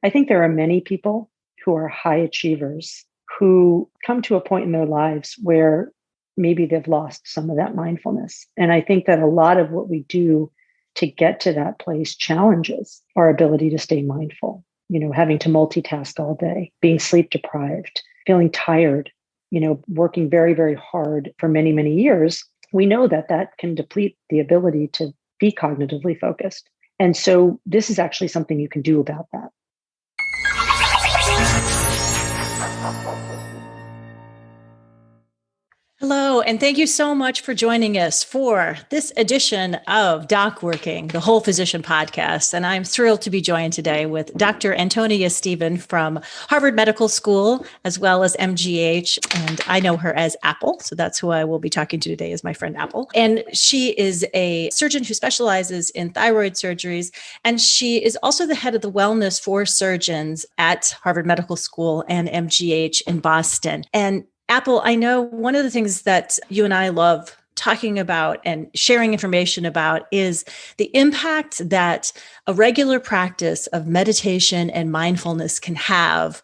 I think there are many people who are high achievers who come to a point in their lives where maybe they've lost some of that mindfulness. And I think that a lot of what we do to get to that place challenges our ability to stay mindful, having to multitask all day, being sleep deprived, feeling tired, working very, very hard for many, many years. We know that that can deplete the ability to be cognitively focused. And so this is actually something you can do about that. Hello, and thank you so much for joining us for this edition of DocWorking, the Whole Physician Podcast. And I'm thrilled to be joined today with Dr. Antonia Stephen from Harvard Medical School, as well as MGH. And I know her as Apple. So that's who I will be talking to today, is my friend Apple. And she is a surgeon who specializes in thyroid surgeries. And she is also the head of the wellness for surgeons at Harvard Medical School and MGH in Boston. And Apple, I know one of the things that you and I love talking about and sharing information about is the impact that a regular practice of meditation and mindfulness can have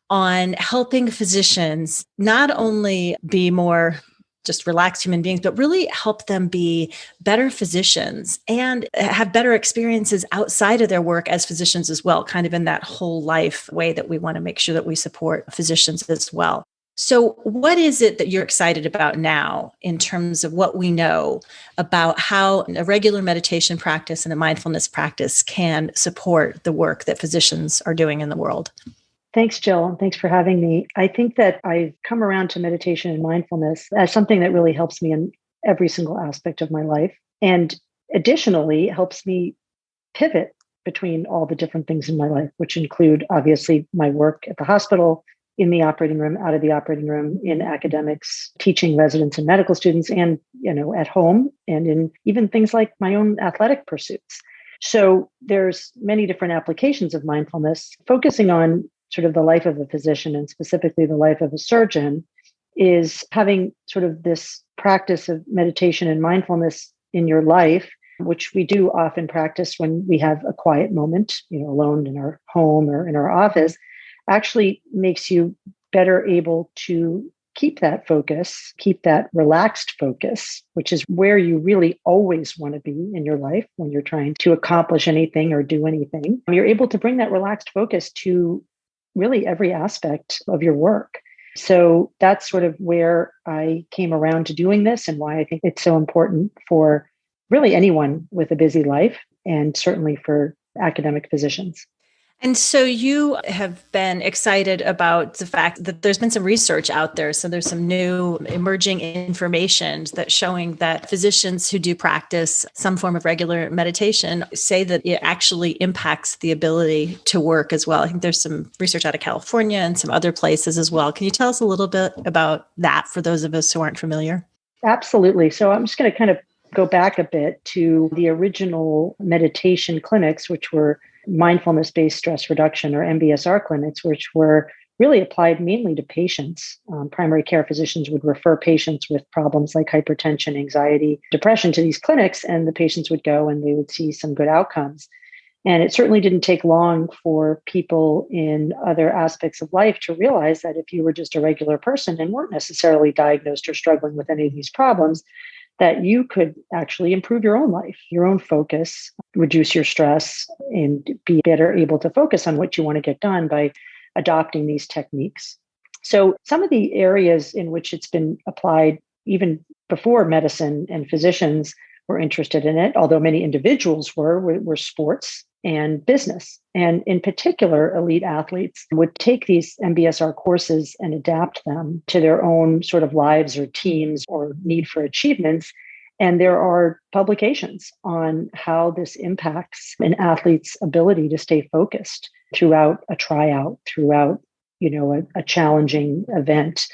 on helping physicians not only be more just relaxed human beings, but really help them be better physicians and have better experiences outside of their work as physicians as well, kind of in that whole life way that we want to make sure that we support physicians as well. So what is it that you're excited about now in terms of what we know about how a regular meditation practice and a mindfulness practice can support the work that physicians are doing in the world? Thanks, Jill, and thanks for having me. I think that I've come around to meditation and mindfulness as something that really helps me in every single aspect of my life. And additionally, helps me pivot between all the different things in my life, which include obviously my work at the hospital, in the operating room, out of the operating room, in academics, teaching residents and medical students, and at home, and in even things like my own athletic pursuits. So there's many different applications of mindfulness. Focusing on sort of the life of a physician and specifically the life of a surgeon is having sort of this practice of meditation and mindfulness in your life, which we do often practice when we have a quiet moment, alone in our home or in our office, actually makes you better able to keep that focus, keep that relaxed focus, which is where you really always want to be in your life when you're trying to accomplish anything or do anything. You're able to bring that relaxed focus to really every aspect of your work. So that's sort of where I came around to doing this and why I think it's so important for really anyone with a busy life, and certainly for academic physicians. And so you have been excited about the fact that there's been some research out there. So there's some new emerging information that's showing that physicians who do practice some form of regular meditation say that it actually impacts the ability to work as well. I think there's some research out of California and some other places as well. Can you tell us a little bit about that for those of us who aren't familiar? Absolutely. So I'm just going to kind of go back a bit to the original meditation clinics, which were mindfulness-based stress reduction, or MBSR clinics, which were really applied mainly to patients. Primary care physicians would refer patients with problems like hypertension, anxiety, depression to these clinics, and the patients would go and they would see some good outcomes. And it certainly didn't take long for people in other aspects of life to realize that if you were just a regular person and weren't necessarily diagnosed or struggling with any of these problems, that you could actually improve your own life, your own focus, reduce your stress, and be better able to focus on what you want to get done by adopting these techniques. So some of the areas in which it's been applied, even before medicine and physicians were interested in it, although many individuals were sports and business. And in particular, elite athletes would take these MBSR courses and adapt them to their own sort of lives or teams or need for achievements. And there are publications on how this impacts an athlete's ability to stay focused throughout a tryout, throughout, a challenging event.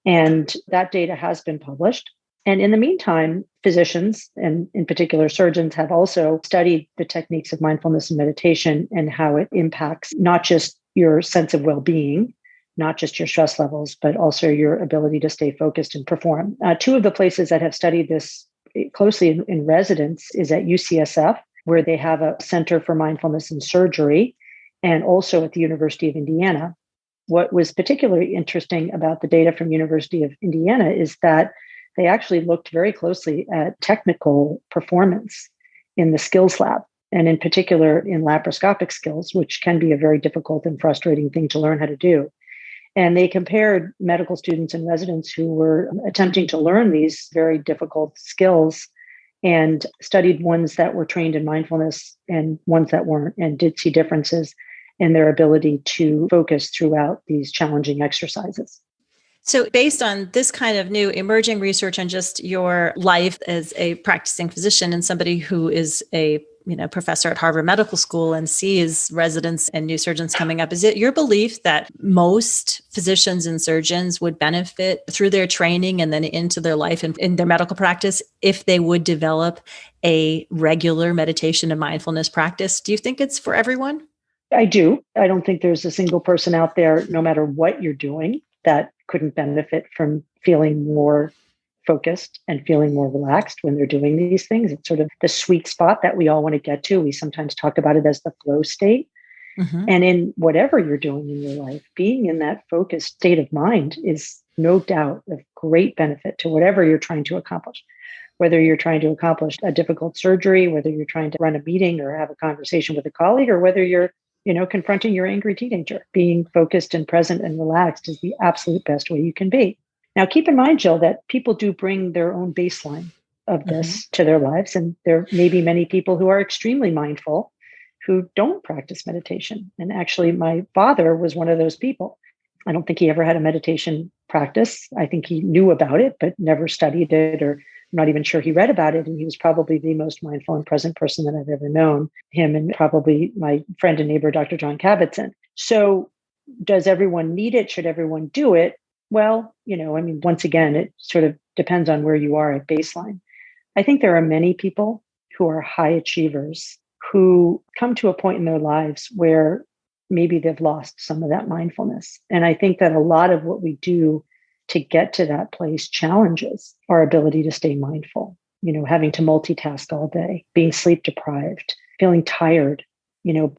And that data has been published. And in the meantime, physicians, and in particular surgeons, have also studied the techniques of mindfulness and meditation and how it impacts not just your sense of well-being, not just your stress levels, but also your ability to stay focused and perform. Two of the places that have studied this closely in residence is at UCSF, where they have a Center for Mindfulness and Surgery. and also at the University of Indiana. What was particularly interesting about the data from University of Indiana is that they actually looked very closely at technical performance in the skills lab, and in particular in laparoscopic skills, which can be a very difficult and frustrating thing to learn how to do. And they compared medical students and residents who were attempting to learn these very difficult skills and studied ones that were trained in mindfulness and ones that weren't, and did see differences in their ability to focus throughout these challenging exercises. So based on this kind of new emerging research and just your life as a practicing physician and somebody who is a professor at Harvard Medical School and sees residents and new surgeons coming up, is it your belief that most physicians and surgeons would benefit through their training and then into their life and in their medical practice if they would develop a regular meditation and mindfulness practice? Do you think it's for everyone? I do. I don't think there's a single person out there, no matter what you're doing, that couldn't benefit from feeling more focused and feeling more relaxed when they're doing these things. It's sort of the sweet spot that we all want to get to. We sometimes talk about it as the flow state. Mm-hmm. And in whatever you're doing in your life, being in that focused state of mind is no doubt of great benefit to whatever you're trying to accomplish. Whether you're trying to accomplish a difficult surgery, whether you're trying to run a meeting or have a conversation with a colleague, or whether you're confronting your angry teenager, being focused and present and relaxed is the absolute best way you can be. Now, keep in mind, Jill, that people do bring their own baseline of this to their lives. And there may be many people who are extremely mindful who don't practice meditation. And actually, my father was one of those people. I don't think he ever had a meditation practice. I think he knew about it, but never studied it, or I'm not even sure he read about it. And he was probably the most mindful and present person that I've ever known, him and probably my friend and neighbor, Dr. John Kabat-Zinn. So does everyone need it? Should everyone do it? Well, once again, it sort of depends on where you are at baseline. I think there are many people who are high achievers who come to a point in their lives where maybe they've lost some of that mindfulness. And I think that a lot of what we do to get to that place challenges our ability to stay mindful, having to multitask all day, being sleep deprived, feeling tired,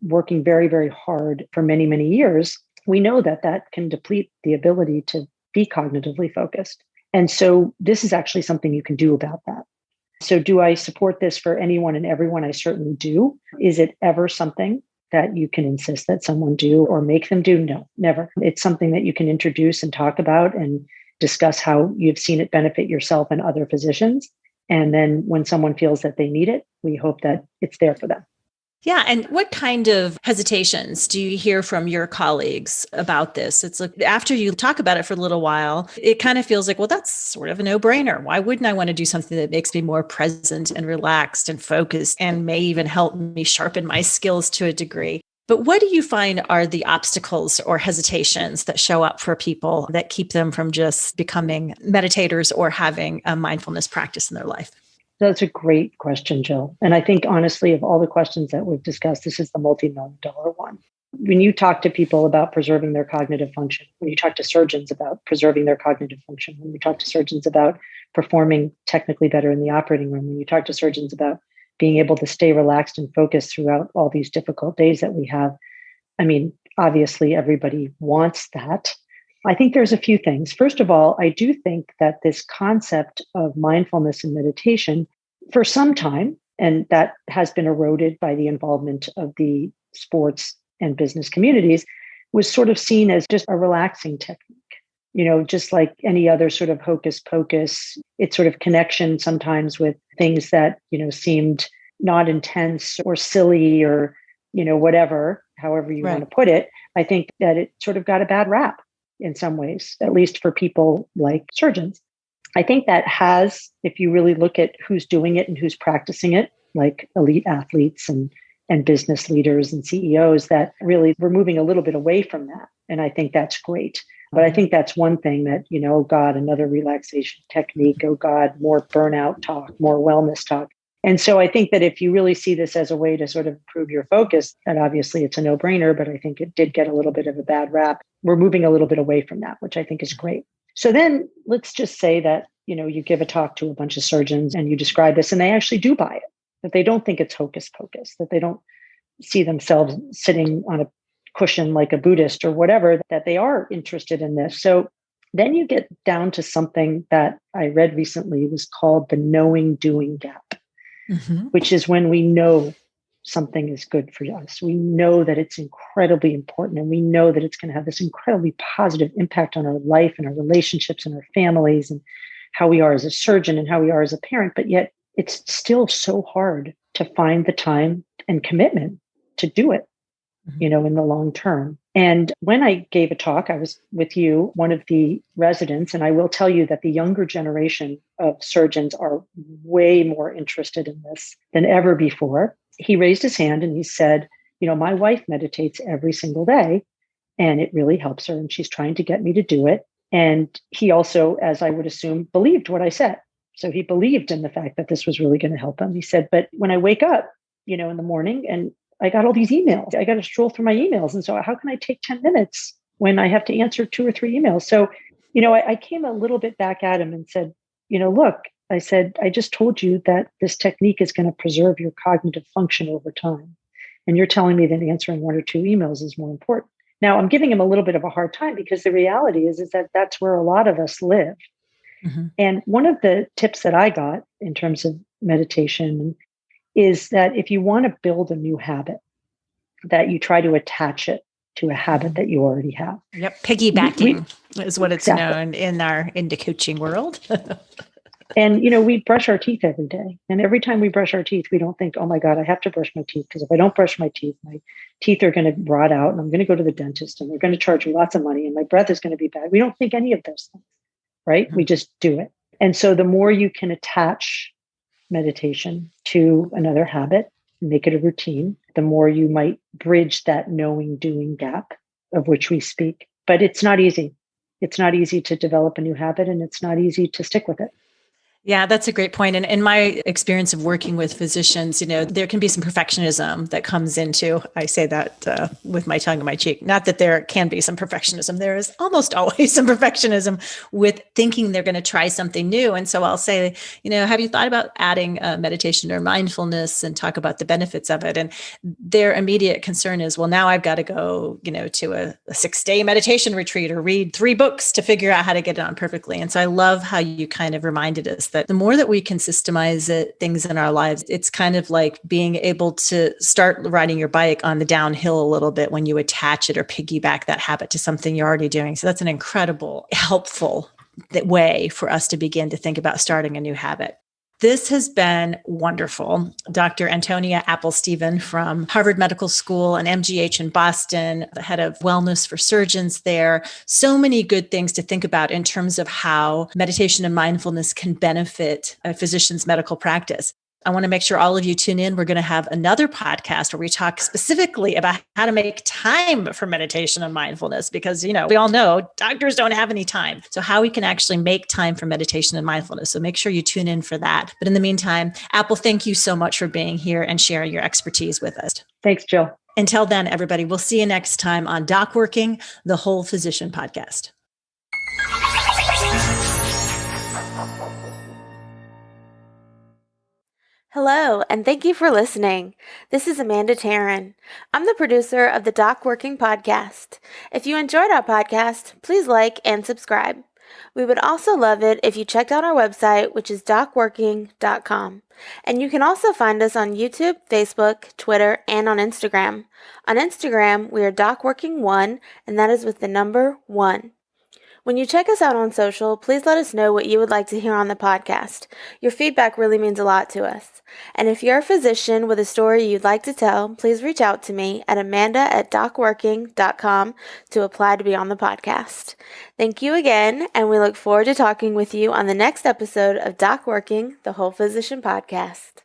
working very, very hard for many, many years. We know that that can deplete the ability to be cognitively focused. And so this is actually something you can do about that. So do I support this for anyone and everyone? I certainly do. Is it ever something that you can insist that someone do or make them do? No, never. It's something that you can introduce and talk about and discuss how you've seen it benefit yourself and other physicians. And then when someone feels that they need it, we hope that it's there for them. Yeah. And what kind of hesitations do you hear from your colleagues about this? It's like after you talk about it for a little while, it kind of feels like, well, that's sort of a no-brainer. Why wouldn't I want to do something that makes me more present and relaxed and focused and may even help me sharpen my skills to a degree? But what do you find are the obstacles or hesitations that show up for people that keep them from just becoming meditators or having a mindfulness practice in their life? That's a great question, Jill. And I think, honestly, of all the questions that we've discussed, this is the multi-million-dollar one. When you talk to people about preserving their cognitive function, when you talk to surgeons about preserving their cognitive function, when you talk to surgeons about performing technically better in the operating room, when you talk to surgeons about being able to stay relaxed and focused throughout all these difficult days that we have, obviously, everybody wants that. I think there's a few things. First of all, I do think that this concept of mindfulness and meditation for some time, and that has been eroded by the involvement of the sports and business communities, was sort of seen as just a relaxing technique, just like any other sort of hocus pocus. It's sort of connection sometimes with things that, seemed not intense or silly or, whatever, however you want to put it. I think that it sort of got a bad rap in some ways, at least for people like surgeons. I think that has, if you really look at who's doing it and who's practicing it, like elite athletes and business leaders and CEOs, that really we're moving a little bit away from that. And I think that's great. But I think that's one thing that, oh God, another relaxation technique. Oh God, more burnout talk, more wellness talk. And so I think that if you really see this as a way to sort of improve your focus, and obviously it's a no-brainer, but I think it did get a little bit of a bad rap. We're moving a little bit away from that, which I think is great. So then let's just say that, you give a talk to a bunch of surgeons and you describe this and they actually do buy it, that they don't think it's hocus pocus, that they don't see themselves sitting on a cushion like a Buddhist or whatever, that they are interested in this. So then you get down to something that I read recently was called the knowing doing gap, which is when we know something is good for us. We know that it's incredibly important, and we know that it's going to have this incredibly positive impact on our life and our relationships and our families and how we are as a surgeon and how we are as a parent. But yet it's still so hard to find the time and commitment to do it, in the long term. And when I gave a talk, I was with you, one of the residents, and I will tell you that the younger generation of surgeons are way more interested in this than ever before. He raised his hand and he said, my wife meditates every single day and it really helps her. And she's trying to get me to do it. And he also, as I would assume, believed what I said. So he believed in the fact that this was really going to help him. He said, but when I wake up, in the morning and I got all these emails, I got to stroll through my emails. And so how can I take 10 minutes when I have to answer 2 or 3 emails? So, I came a little bit back at him and said, look, I said, I just told you that this technique is going to preserve your cognitive function over time. And you're telling me that answering 1 or 2 emails is more important. Now, I'm giving him a little bit of a hard time because the reality is that that's where a lot of us live. And one of the tips that I got in terms of meditation is that if you want to build a new habit, that you try to attach it to a habit that you already have. Yep. Piggybacking is what it's known in the coaching world. And, we brush our teeth every day. And every time we brush our teeth, we don't think, oh my God, I have to brush my teeth. Because if I don't brush my teeth are going to rot out and I'm going to go to the dentist and they're going to charge me lots of money and my breath is going to be bad. We don't think any of those things, right? We just do it. And so the more you can attach meditation to another habit, make it a routine, the more you might bridge that knowing doing gap of which we speak. But it's not easy. It's not easy to develop a new habit and it's not easy to stick with it. Yeah, that's a great point. And in my experience of working with physicians, there can be some perfectionism that comes into, I say that with my tongue in my cheek, not that there can be some perfectionism. There is almost always some perfectionism with thinking they're going to try something new. And so I'll say, have you thought about adding meditation or mindfulness and talk about the benefits of it? And their immediate concern is, well, now I've got to go, to a 6-day meditation retreat or read 3 books to figure out how to get it on perfectly. And so I love how you kind of reminded us that the more that we can systemize things in our lives, it's kind of like being able to start riding your bike on the downhill a little bit when you attach it or piggyback that habit to something you're already doing. So that's an incredible, helpful way for us to begin to think about starting a new habit. This has been wonderful. Dr. Antonia Stephen from Harvard Medical School and MGH in Boston, the head of wellness for surgeons there. So many good things to think about in terms of how meditation and mindfulness can benefit a physician's medical practice. I want to make sure all of you tune in. We're going to have another podcast where we talk specifically about how to make time for meditation and mindfulness, because, we all know doctors don't have any time. So how we can actually make time for meditation and mindfulness. So make sure you tune in for that. But in the meantime, Apple, thank you so much for being here and sharing your expertise with us. Thanks, Jill. Until then, everybody, we'll see you next time on DocWorking, the Whole Physician Podcast. Hello, and thank you for listening. This is Amanda Taryn. I'm the producer of the DocWorking podcast. If you enjoyed our podcast, please like and subscribe. We would also love it if you checked out our website, which is docworking.com. And you can also find us on YouTube, Facebook, Twitter, and on Instagram. On Instagram, we are DocWorking1, and that is with the number 1. When you check us out on social, please let us know what you would like to hear on the podcast. Your feedback really means a lot to us. And if you're a physician with a story you'd like to tell, please reach out to me at amanda@docworking.com to apply to be on the podcast. Thank you again, and we look forward to talking with you on the next episode of DocWorking, the Whole Physician Podcast.